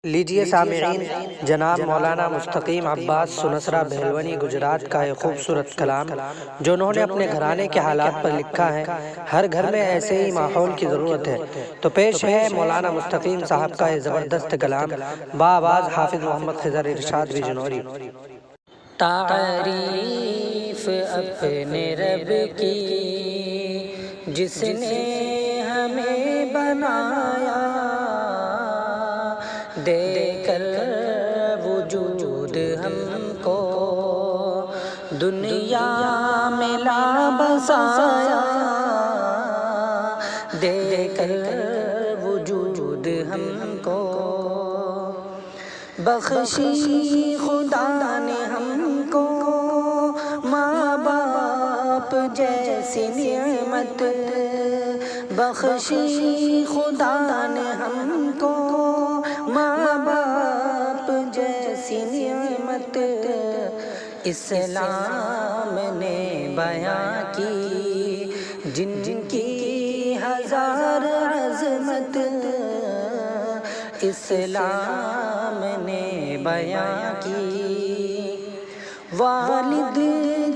لیجئے سامعین، جناب مولانا مستقیم عباس سنسرا بہلونی گجرات کا ایک خوبصورت کلام جو انہوں نے اپنے گھرانے کے حالات پر لکھا ہے۔ ہر گھر میں ایسے ہی ماحول کی ضرورت ہے، تو پیش ہے مولانا مستقیم صاحب کا یہ زبردست کلام بآواز حافظ محمد خضر ارشاد بجنوری۔ تعریف اپنے رب کی جس نے ہمیں بنایا، دے کر وجود ہم کو دنیا میں لا بسایا، دے کر وجود ہم کو بخشی خدا نے ہم کو ماں باپ جیسی نعمت، بخشی خدا نے ہم کو ماں باپ جیسی نعمت، اسلام نے بیاں کی جن جن کی ہزار عظمت، اسلام نے بیاں کی۔ والد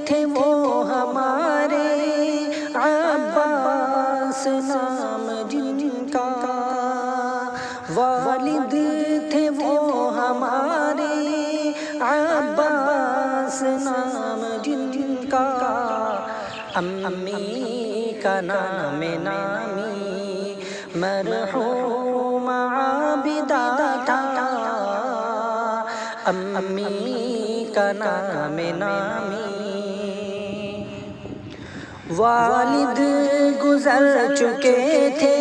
تھے وہ ہمارے عباس نام جن کا، والد تھے وہ ہمارے عباس نام جن کا، امی کا نام نامی مرحوم عابدہ تھا، امی کا نام نامی۔ والد گزر چکے تھے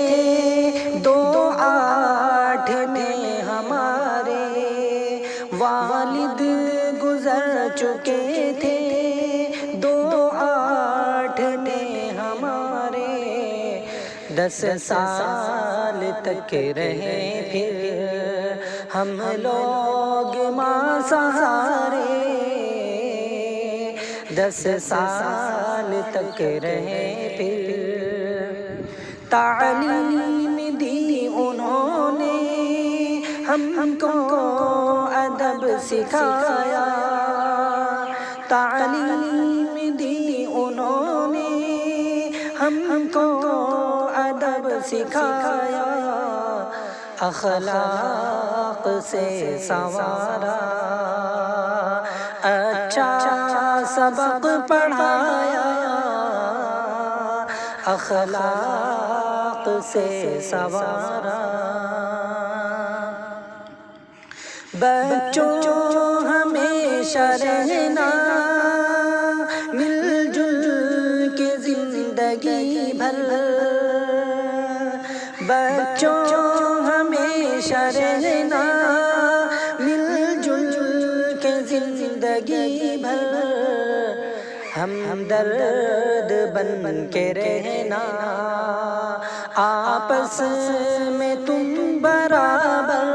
2008 میں ہمارے، والد گزر چکے تھے 2008 میں ہمارے، 10 سال تک رہے پھر ہم لوگ ماں سہارے، 10 سال تک رہے پھر تعلیم دی انہوں نے ہم کو ادب سکھایا، تعلیم دی انہوں نے ہم کو ادب سکھایا، اخلاق سے سنوارا، اچھا سبق پڑھایا، اخلاق سے سنوارا۔ بچوں ہمیشہ رہنا مل جل کے زندگی بھر، بچوں ہمیشہ رہنا مل جل کے زندگی بھر، ہم درد بن کے رہنا آپس میں تم برابر،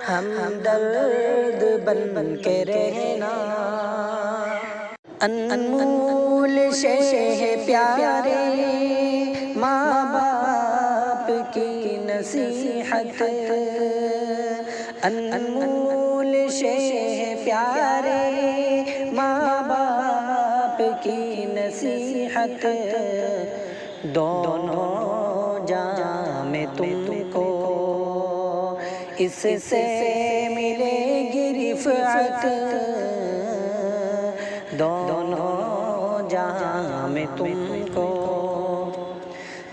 ہم درد بن کے رہنا، انمول شے پیارے ماں باپ کی نصیحت، انمول شے پیارے ماں باپ کی نصیحت، دونوں جہاں میں تم کو اس سے ملے گی رفعت، دونوں جہاں میں تم کو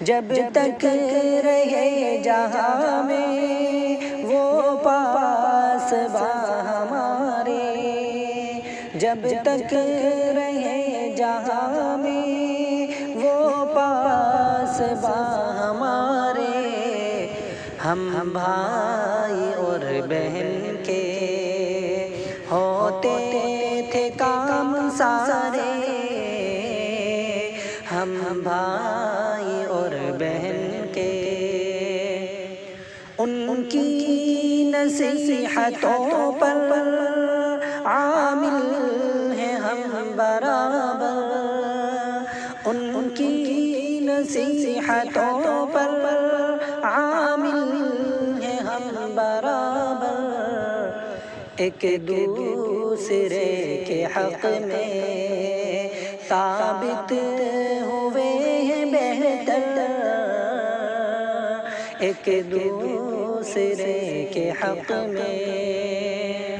جب تک رہے جہاں میں وہ پاس با ہمارے، جب تک رہے جہاں میں وہ پاس با ہمارے، ہم بھائی اور بہن کے ہوتے تھے کام سارے، ہم بھائی اور بہن کے ان کی نصیحتوں پر عامل ہیں ہم برابر، ان کی نصیحتوں پر عامل ہیں ہم ہم برابر، ایک دوسرے کے حق میں ثابت ہوئے ہیں بہتر، ایک دوسرے کے حق میں۔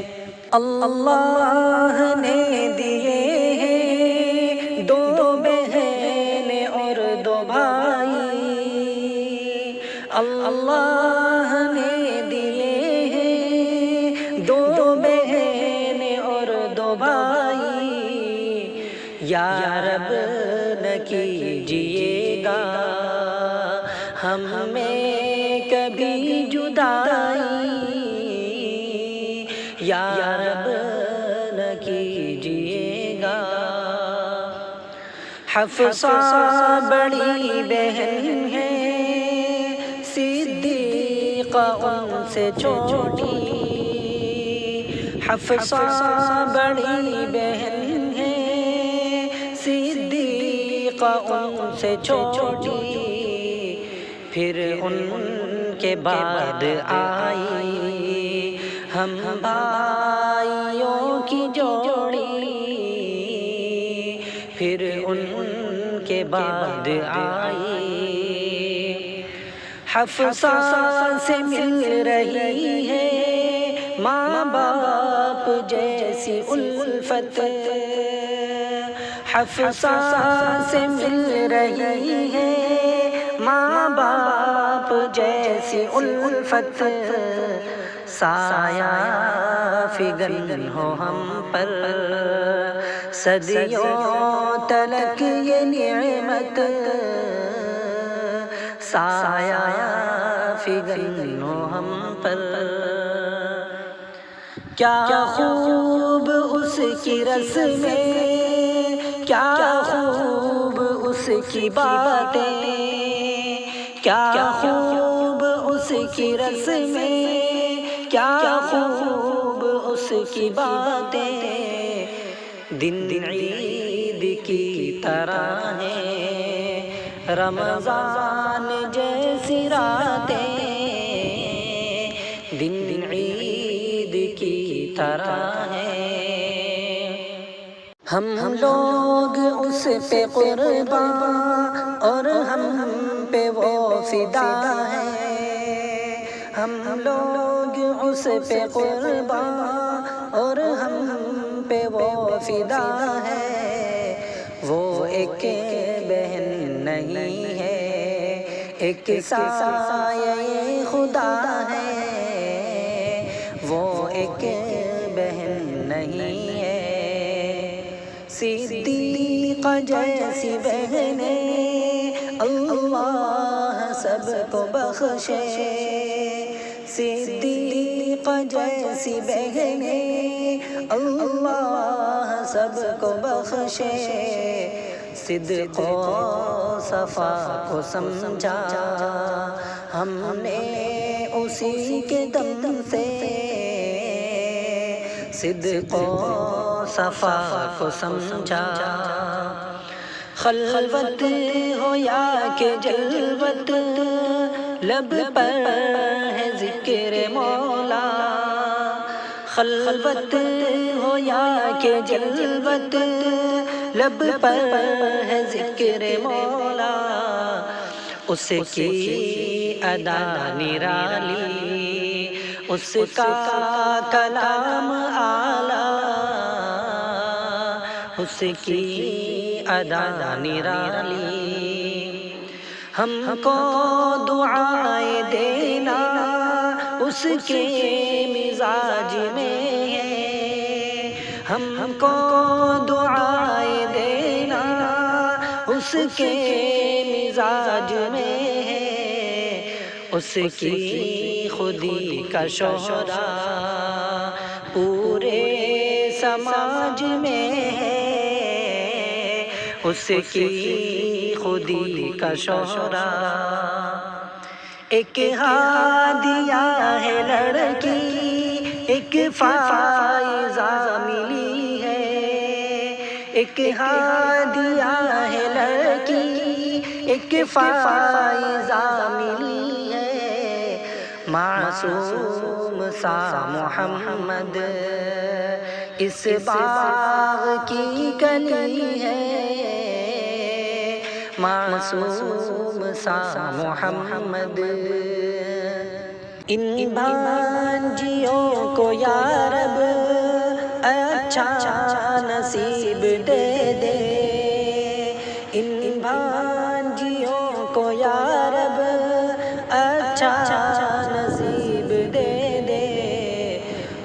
اللہ نے دیے ہیں دو بہن اور دو بھائی، اللہ نے دیے ہیں دو بہن اور دو بھائی، یا رب نہ کیجیے گا ہم میں کبھی جدائی، یا رب نہ کیجیے گا۔ حفصہ بڑی بہن ہے، صدیقہ ان سے چھوٹی، حفصہ بڑی بہن ہے، صدیقہ ان سے چھوٹی، پھر ان کے بعد آئی ہم بھائیوں کی جوڑی، پھر ان کے بعد آئی۔ حفصہ سے مل رہی ہے ماں باپ جیسی الفت، حفصہ سے مل رہی ہے ماں باپ جیسی الفت، سایہ فگن ہو ہم پر صدیوں تلک یہ نعمت، سایہ فگن ہو ہم پر۔ کیا خوب اس کی رسمیں، کیا خوب اس کی باتیں، کیا خوب اس کی رسمیں، کیا خوب اس کی باتیں، دن عید کی طرح ہیں رمضان جیسی راتیں، دن عید کی طرح ہیں۔ ہم لوگ اس پہ قربان اور ہم پہ وہ فدا ہے، ہم لوگ اس پہ قربان اور ہم پہ وہ فدا ہے، وہ ایک بہن نہیں ہے، ایک سایہ خدا ہے، وہ ایک بہن نہیں ہے۔ صدیقہ جیسی بہنیں اللہ سب کو بخشے، صدیقہ جیسی بہنیں اللہ سب کو بخشے، صدق و صفا کو سمجھا ہم نے اسی کے دم سے، صدق و صفا کو سمجھا۔ خلوت ہو یا کہ جلوت، لب پر ہے ذکر مولا، خلوت ہو یا کہ جلوت، لب پر ہے ذکر مولا، اس کی ادا نرالی، اس کا کلام اعلیٰ، اس کی ادا نرالی، ہم کو دعائیں دینا اس کے مزاج میں ہے، ہم کو دعائیں دینا اس کے مزاج میں ہے، اس کی خودی کا شہرا پورے سماج میں ہے، اس کی خودی کا شہرا۔ ایک ہادیہ ہے لڑکی، ایک فائزہ ملی ہے، ایک ہادیہ ہے لڑکی، ایک فائزہ ملی ہے، معصوم سا محمد اس باغ کی کلی ہے، معصوم سا محمد۔ ان بھانجیوں کو یا رب اچھا نصیب دے دے، ان بھانجیوں کو یا رب اچھا نصیب دے دے،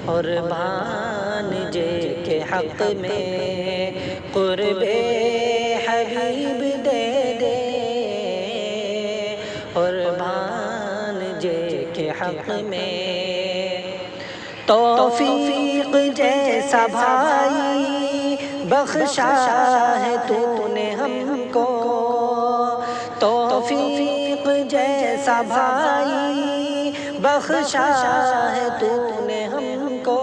اور بھانجے کے حق میں قرب حبیب دے دے، اور بھانجے کے حق میں توفیق جیسا بھائی بخشا ہے تو نے ہم کو، توفیق جیسا بھائی بخشا ہے تو نے ہم کو،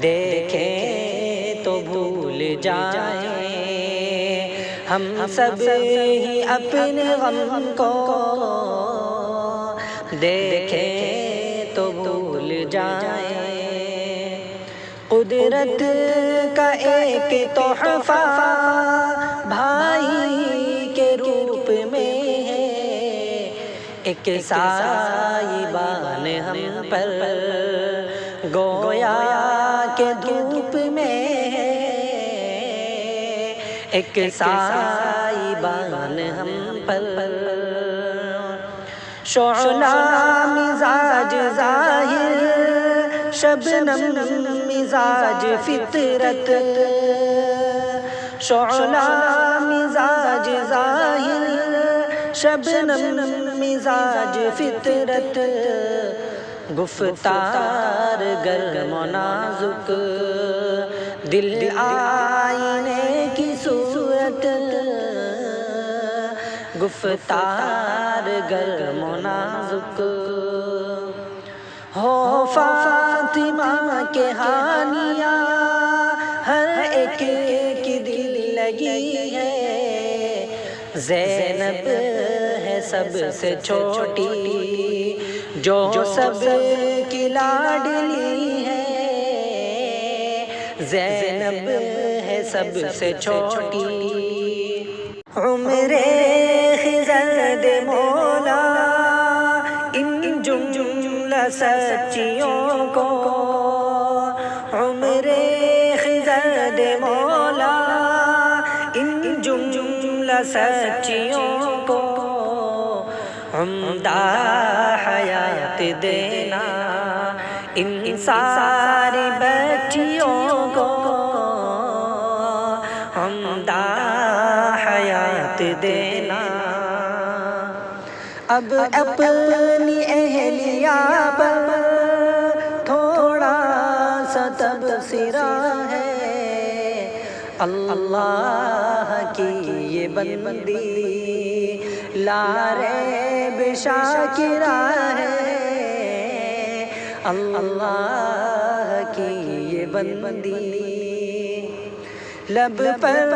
دیکھیں تو بھول جائیں ہم سب ہی اپنے غم کو، دیکھیں تو بھول جائیں قدرت کا ایک تحفہ بھائی کے روپ میں ہے، ایک سائبان ہم پر گویا کے دھوپ میں ہے، ایک سائبان ہم پر شعلہ مزاج ظاہر شبنم مزاج فطرت، شعلہ مزاج ظاہر شبنم مزاج فطرت، گفتار گرم و نازک دل آئینے کی صورت، گفتار گرم و نازک ہو فاطمہ کے حالیہ ہر ایک کی دل لگی ہے، زینب ہے سب سے چھوٹی جو سب کی لاڈلی ہے، زینب ہے سب سے چھوٹی، عمر خضر دے مولا ان جملہ سچیوں کو، عمر خضر دے مولا ان جملہ سچیوں کو، عمدہ حیات دینا ان ساری بچیوں کو، عمدہ حیات دینا، اب اپنی اہلیہ پر تھوڑا سا تبصرہ ہے، اللہ کی یہ بندی لا ریب شاکرہ ہے، اللہ کی یہ بندی لب پر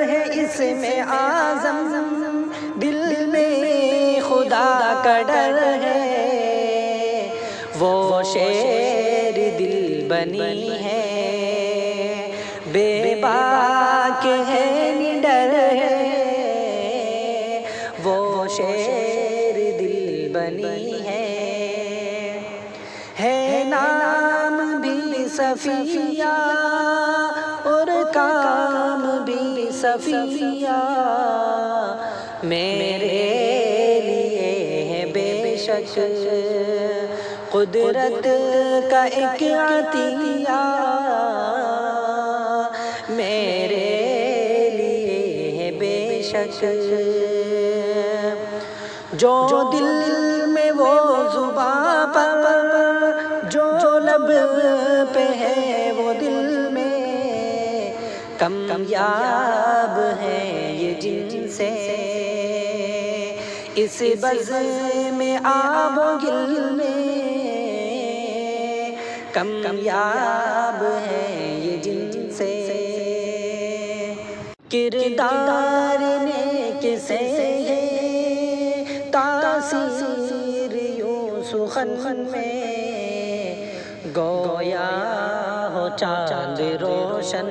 ہے اسم اعظم، دل میں خدا کا ڈر ہے، وہ شیر دل بنی ہے، بے باک ہے نڈر ہے، وہ شیر دل بنی ہے نام بھی صفیہ اور کام بھی صفیہ، میرے لیے ہے بے شک قدرت کا ایک عطیہ، میرے لیے ہے بے شک جو دل میں وہ زباں پر جو لب پہ ہے وہ دل میں، کامیاب ہے یہ جن سے اس بزم میں آب و گل میں، کامیاب ہے یہ جن سے کردار نے کسے تاثیر یوں گویا ہو چاند روشن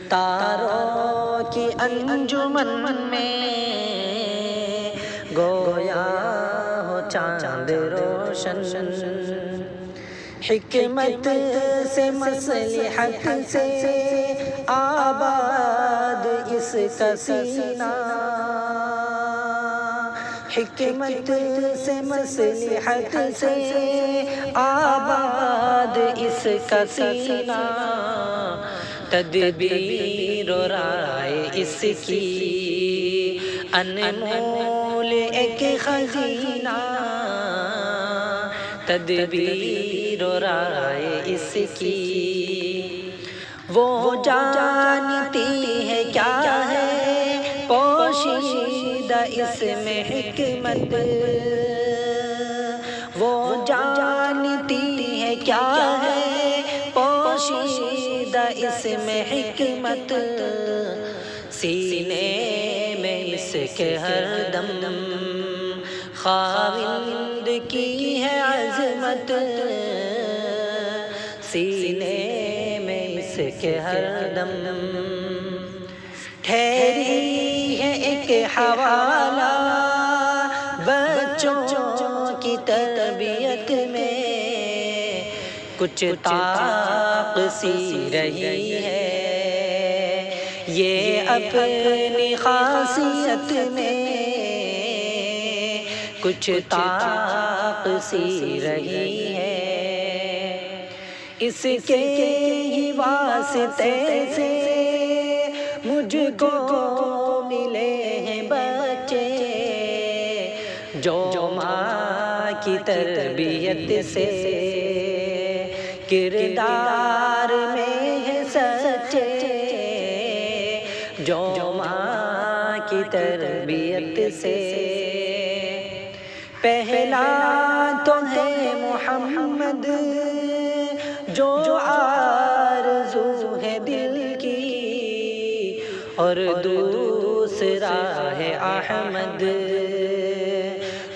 تاروں کی انجمن میں، گویا ہو چاند روشن، حکمت سے مصلحت سے آباد اس کا سینہ، حکمت سے مصلحت سے آباد اس کا سینہ، تدبیر و رائے اس کی انمول ایک خزینہ، تدبیر و رائے اس کی وہ جانتی ہے کیا ہے پوشیدہ اس میں حکمت، وہ جانتی ہے کیا ہے پوشیدہ اس میں حکمت، سینے میں اس کے ہر دم خاوند کی ہے عظمت، سینے میں اس کے ہر دم ٹھہری ہے ایک حوالہ بچوں کی تربیت میں، کچھ طاق سی رہی ہے یہ اپنی خاصیت میں، کچھ طاق سی رہی ہے اس کے ہی واسطے سے مجھ کو ملے ہیں بچے، جو ماں کی تربیت سے کردار میں ہے سچے، جو ماں کی تربیت سے پہلا تو ہے محمد جو آرزو ہے دل کی، اور دوسرا ہے احمد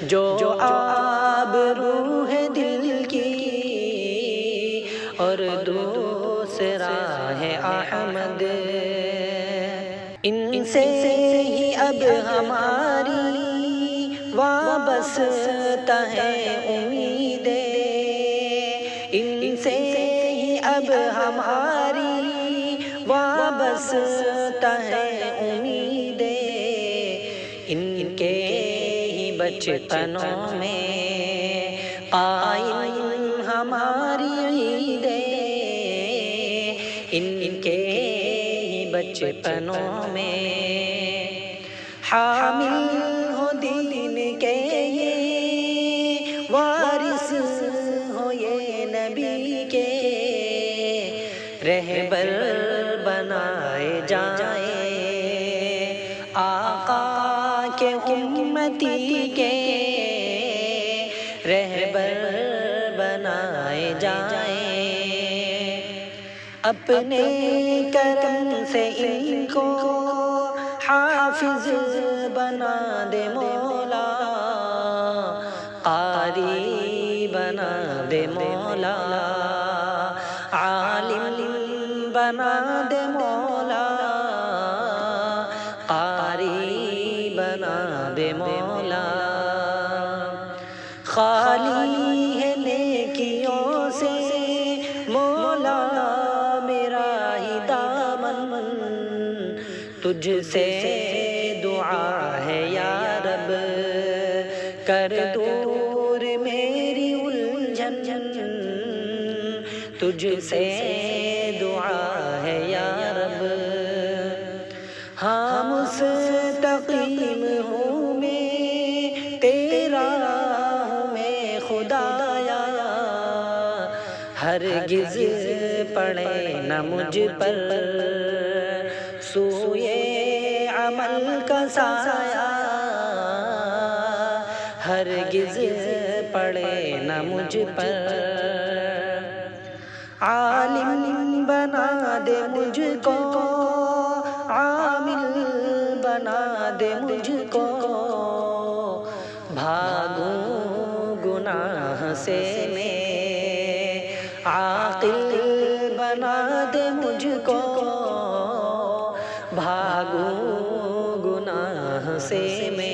جو آبرو ہے دل کی، اور دوسرا ہے احمد، ان سے ہی اب ہماری وابستہ ہے امیدیں، ان سے ہی اب ہماری وابستہ ہے امیدیں، ان کے ہی بچپنوں میں قائم ہماری عیدیں، ان کے ہی بچپنوں میں حامل ہو دین کے یہ وارث ہو یہ نبی کے، رہبر بنائے جائیں آقا کے امتی کے، رہبر بنائے جائیں اپنے کرم سے ان کو حافظ بنا دے مولا، قاری بنا دے مولا، عالم بنا دے مولا، قاری بنا دے مولا، خالی ہے نیکیوں سے مولا میرا ہی دامن، تجھ سے دعا ہے یا رب کر دور میری الجھن، تجھ سے دعا ہے یا رب، ہاں مستقیم ہوں میں تیرا ہوں میں خدایا، ہرگز پڑے نہ مجھ پر سوئے عمل کا سایہ، ہرگز پڑے نہ مجھ پر، عالم بنا دے مجھ کو، عامل بنا دے مجھ کو، بھاگوں گناہ سے میں عاقل بنا دے مجھ کو بھاگوں گناہ سے میں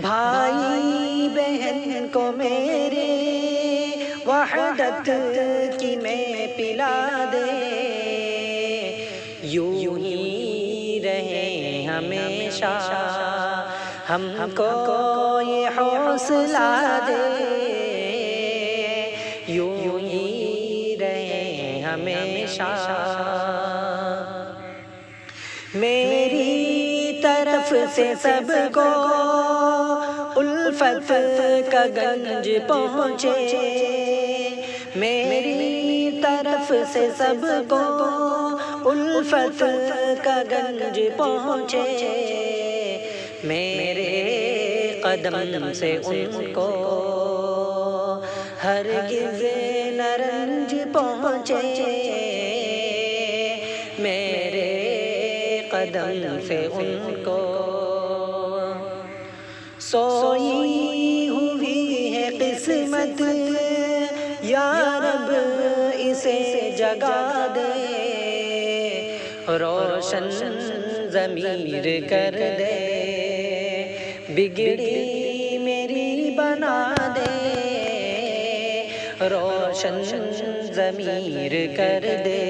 بھائی بہن کو میرے وحدت کی میں پلا دے یوں ہی رہے ہمیشہ ہم کو یہ حوصلہ دے یوں ہی رہے ہمیشہ میری طرف سے سب کو الفت کا گنج پہنچے میری طرف سے سب کو الفت کا گنج پہنچے میرے قدم سے ان کو ہرگز نہ رنج پہنچے میرے قدم سے ان کو سوئی ہوئی ہے قسمت یا رب اسے جگا دے روشن ضمیر کر دے بگڑی میری بنا دے روشن ضمیر کر دے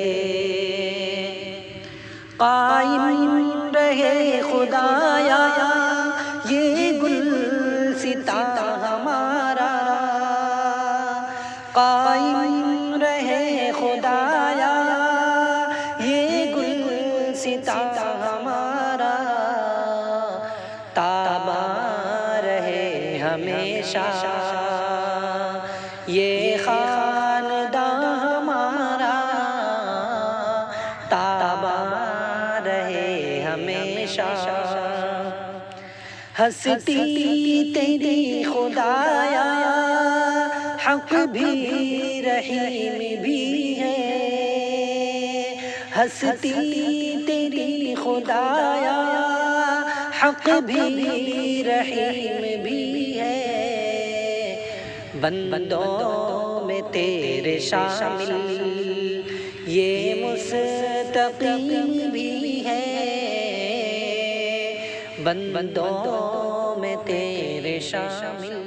قائم رہے خدایا یہ گلستاں ہمارا قائم رہے خدایا یہ گلستاں ہمارا تاباں رہے ہمیشہ یہ خاندان ہمارا تاباں رہے ہمیشہ ہستی تیری خدایا حق بھی رحیم بھی ہے ہستی تیری خدایا حق بھی رحیم بھی ہے بندوں میں تیرے شامل یہ مستقیم بھی ہے بندوں میں تیرے شامل